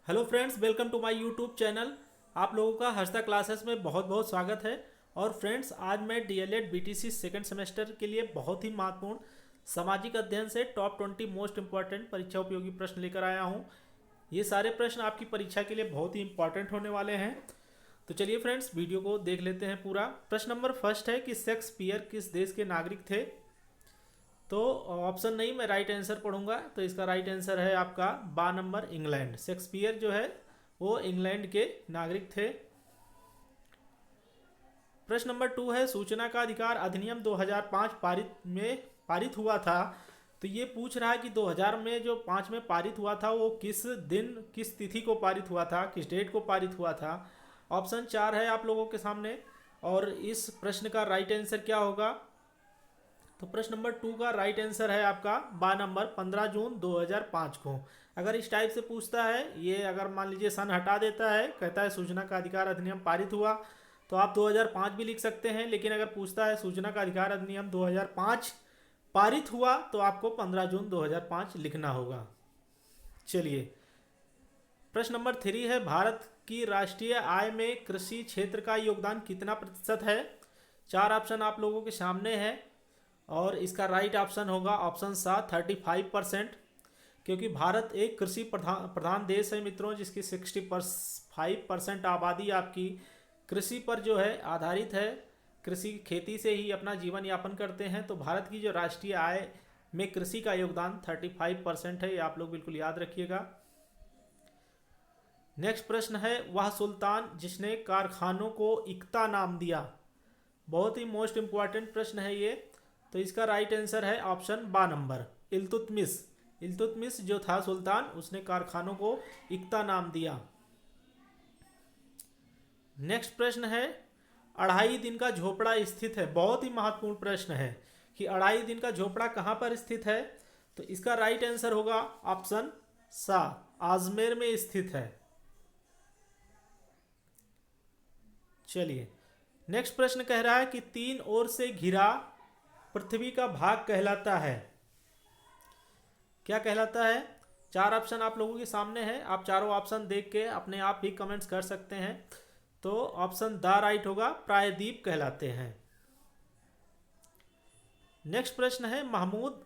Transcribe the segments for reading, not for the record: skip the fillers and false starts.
Hello friends, welcome to my YouTube channel. आप लोगों का हर्षदा क्लासेस में बहुत बहुत स्वागत है। और फ्रेंड्स, आज मैं डीएलएड बीटीसी सेकंड सेमेस्टर के लिए बहुत ही महत्वपूर्ण सामाजिक अध्ययन से टॉप 20 मोस्ट इंपॉर्टेंट परीक्षा उपयोगी प्रश्न लेकर आया हूं। ये सारे प्रश्न आपकी परीक्षा के लिए बहुत ही इंपॉर्टेंट होने वाले हैं। तो चलिए फ्रेंड्स, वीडियो को देख लेते हैं पूरा। प्रश्न नंबर फर्स्ट है कि शेक्सपियर किस देश के नागरिक थे। तो ऑप्शन नहीं, मैं राइट आंसर पढ़ूंगा। तो इसका राइट आंसर है आपका बा नंबर, इंग्लैंड। शेक्सपियर जो है वो इंग्लैंड के नागरिक थे। प्रश्न नंबर 2 है सूचना का अधिकार अधिनियम 2005 पारित हुआ था। तो ये पूछ रहा है कि 2000 में जो 5 में पारित हुआ था वो किस दिन किस तिथि को पारित हुआ था, किस डेट को पारित हुआ था। ऑप्शन 4 है आप लोगों के सामने। और इस प्रश्न का राइट आंसर क्या होगा। तो प्रश्न नंबर 2 का राइट आंसर है आपका बा नंबर 15 जून 2005 को। अगर इस टाइप से पूछता है, ये अगर मान लीजिए सन हटा देता है, कहता है सूचना का अधिकार अधिनियम पारित हुआ, तो आप 2005 भी लिख सकते हैं। लेकिन अगर पूछता है सूचना का अधिकार अधिनियम 2005 पारित हुआ, तो आपको 15 जून 2005 लिखना होगा। चलिए, प्रश्न नंबर 3 है भारत की राष्ट्रीय आय में कृषि क्षेत्र का योगदान कितना प्रतिशत है। 4 ऑप्शन आप लोगों के सामने है और इसका राइट ऑप्शन होगा ऑप्शन सा 35%। क्योंकि भारत एक कृषि प्रधान देश है मित्रों, जिसकी 65% आबादी आपकी कृषि पर जो है आधारित है। कृषि खेती से ही अपना जीवन यापन करते हैं। तो भारत की जो राष्ट्रीय आय में कृषि का योगदान 35% है, ये आप लोग बिल्कुल याद रखिएगा। नेक्स्ट प्रश्न है वह सुल्तान जिसने कारखानों को इक्ता नाम दिया। बहुत ही मोस्ट इंपॉर्टेंट प्रश्न है ये। तो इसका राइट आंसर है ऑप्शन बा नंबर, इल्तुतमिश। इल्तुतमिश जो था सुल्तान, उसने कारखानों को इक्ता नाम दिया। नेक्स्ट प्रश्न है अढ़ाई दिन का झोपड़ा स्थित है। बहुत ही महत्वपूर्ण प्रश्न है कि अढ़ाई दिन का झोपड़ा कहाँ पर स्थित है। तो इसका राइट आंसर होगा ऑप्शन सा, आजमेर में स्थित है। चलिए, नेक्स्ट प्रश्न कह रहा है कि तीन ओर से घिरा पृथ्वी का भाग कहलाता है। क्या कहलाता है। 4 ऑप्शन आप लोगों के सामने है। आप चारों ऑप्शन देख के अपने आप ही कमेंट्स कर सकते हैं। तो ऑप्शन द राइट होगा, प्रायद्वीप कहलाते हैं। नेक्स्ट प्रश्न है महमूद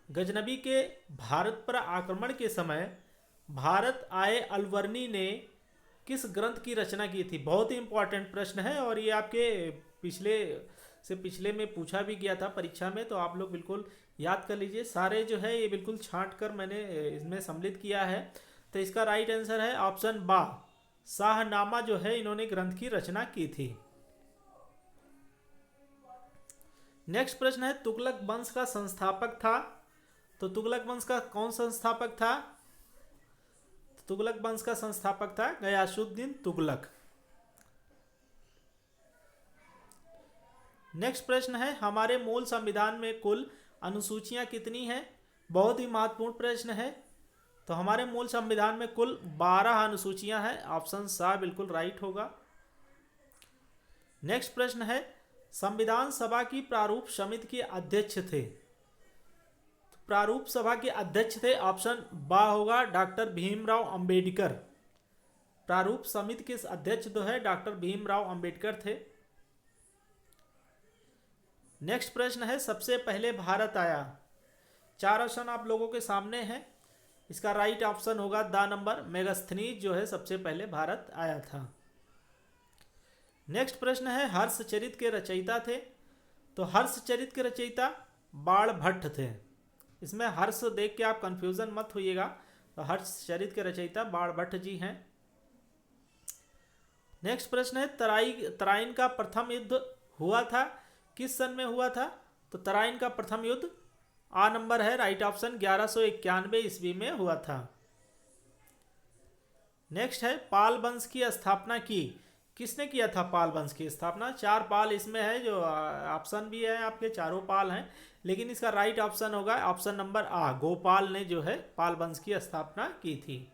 गजनबी के भारत पर आक्रमण के समय भारत आए अलवर्नी ने किस ग्रंथ की रचना की थी। बहुत ही इंपॉर्टेंट प्रश्न है और ये आपके पिछले में पूछा भी गया था परीक्षा में। तो आप लोग बिल्कुल याद कर लीजिए। सारे जो है ये बिल्कुल छांट कर मैंने इसमें सम्मिलित किया है। तो इसका राइट आंसर है ऑप्शन बा, शाहनामा जो है इन्होंने ग्रंथ की रचना की थी। नेक्स्ट प्रश्न है तुगलक वंश का संस्थापक था। तो तुगलक वंश का कौन संस्थापक था। तुगलक वंश का संस्थापक था गयासुद्दीन तुगलक। नेक्स्ट प्रश्न है हमारे मूल संविधान में कुल अनुसूचियां कितनी हैं। बहुत ही महत्वपूर्ण प्रश्न है। तो हमारे मूल संविधान में कुल 12 अनुसूचियां हैं। ऑप्शन सा बिल्कुल राइट होगा। नेक्स्ट प्रश्न है संविधान सभा की प्रारूप समिति के अध्यक्ष थे। तो प्रारूप सभा के अध्यक्ष थे, ऑप्शन बा होगा, डॉक्टर भीमराव अंबेडकर। प्रारूप समिति के अध्यक्ष जो है डॉक्टर भीमराव अंबेडकर थे। नेक्स्ट प्रश्न है सबसे पहले भारत आया। 4 ऑप्शन आप लोगों के सामने हैं। इसका राइट ऑप्शन होगा द नंबर, मेगास्थनीज जो है सबसे पहले भारत आया था। नेक्स्ट प्रश्न है हर्षचरित के रचयिता थे। तो हर्षचरित के रचयिता बाणभट्ट थे। इसमें हर्ष देख के आप कंफ्यूजन मत होइएगा। तो हर्षचरित के रचयिता बाणभट्ट जी हैं। नेक्स्ट प्रश्न है तराइन का प्रथम युद्ध हुआ था किस सन में हुआ था। तो तराइन का प्रथम युद्ध आ नंबर है, राइट ऑप्शन, 1191 ईस्वी में हुआ था। नेक्स्ट है पाल वंश की स्थापना की। किसने किया था पाल वंश की स्थापना। 4 पाल इसमें है, जो ऑप्शन भी है आपके, चारों पाल हैं। लेकिन इसका राइट ऑप्शन होगा ऑप्शन नंबर आ, गोपाल ने जो है पाल वंश की स्थापना की थी।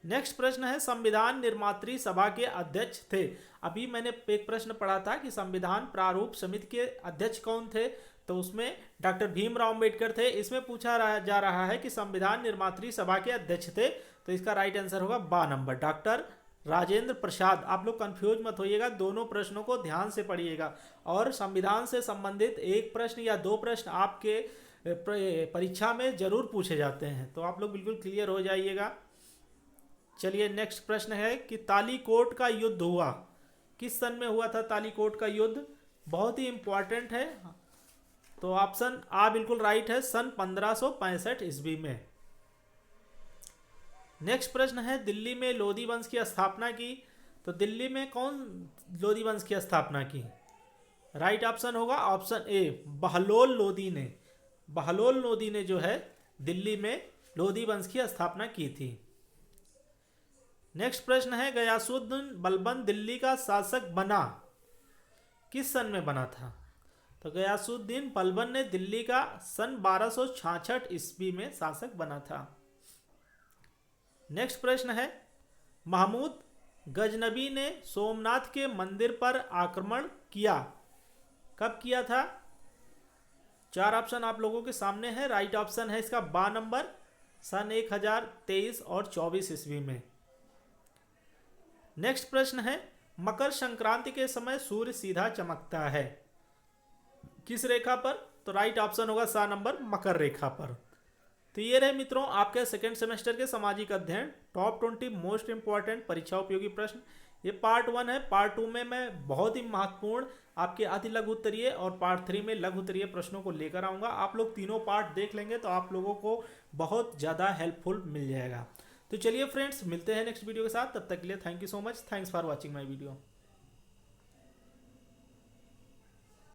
नेक्स्ट प्रश्न है संविधान निर्मात्री सभा के अध्यक्ष थे। अभी मैंने एक प्रश्न पढ़ा था कि संविधान प्रारूप समिति के अध्यक्ष कौन थे। तो उसमें डॉक्टर भीमराव अम्बेडकर थे। इसमें पूछा जा रहा है कि संविधान निर्मात्री सभा के अध्यक्ष थे, तो इसका राइट आंसर होगा बा नंबर, डॉक्टर राजेंद्र प्रसाद। आप लोग कंफ्यूज मत होइएगा, दोनों प्रश्नों को ध्यान से पढ़िएगा और संविधान से संबंधित एक प्रश्न या दो प्रश्न आपके परीक्षा में जरूर पूछे जाते हैं, तो आप लोग बिल्कुल क्लियर हो जाइएगा। चलिए नेक्स्ट प्रश्न है कि तालीकोट का युद्ध हुआ किस सन में हुआ था? तालीकोट का युद्ध बहुत ही इंपॉर्टेंट है, तो ऑप्शन आ बिल्कुल राइट है, सन 1565 ईस्वी में। नेक्स्ट प्रश्न है दिल्ली में लोधी वंश की स्थापना की, तो दिल्ली में कौन लोधी वंश की स्थापना की? राइट ऑप्शन होगा ऑप्शन ए, बहलोल लोधी ने। बहलोल लोधी ने जो है दिल्ली में लोधी वंश की स्थापना की थी। नेक्स्ट प्रश्न है गयासुद्दीन बलबन दिल्ली का शासक बना किस सन में बना था? तो गयासुद्दीन बलबन ने दिल्ली का सन 1266 ईस्वी में शासक बना था। नेक्स्ट प्रश्न है महमूद गजनबी ने सोमनाथ के मंदिर पर आक्रमण किया, कब किया था? चार ऑप्शन आप लोगों के सामने है। राइट ऑप्शन है इसका बा नंबर, सन 1023 और 24 ईस्वी में। नेक्स्ट प्रश्न है मकर संक्रांति के समय सूर्य सीधा चमकता है किस रेखा पर? तो राइट ऑप्शन होगा सा नंबर, मकर रेखा पर। तो ये रहे मित्रों आपके सेकेंड सेमेस्टर के सामाजिक अध्ययन टॉप 20 मोस्ट इंपॉर्टेंट परीक्षा उपयोगी प्रश्न। ये पार्ट 1 है। पार्ट 2 में मैं बहुत ही महत्वपूर्ण आपके अति लघु उत्तरीय और पार्ट 3 में लघु उत्तरीय प्रश्नों को लेकर आऊँगा। आप लोग तीनों पार्ट देख लेंगे तो आप लोगों को बहुत ज़्यादा हेल्पफुल मिल जाएगा। तो चलिए फ्रेंड्स, मिलते हैं नेक्स्ट वीडियो के साथ। तब तक के लिए thank you so much. Thanks for watching my video.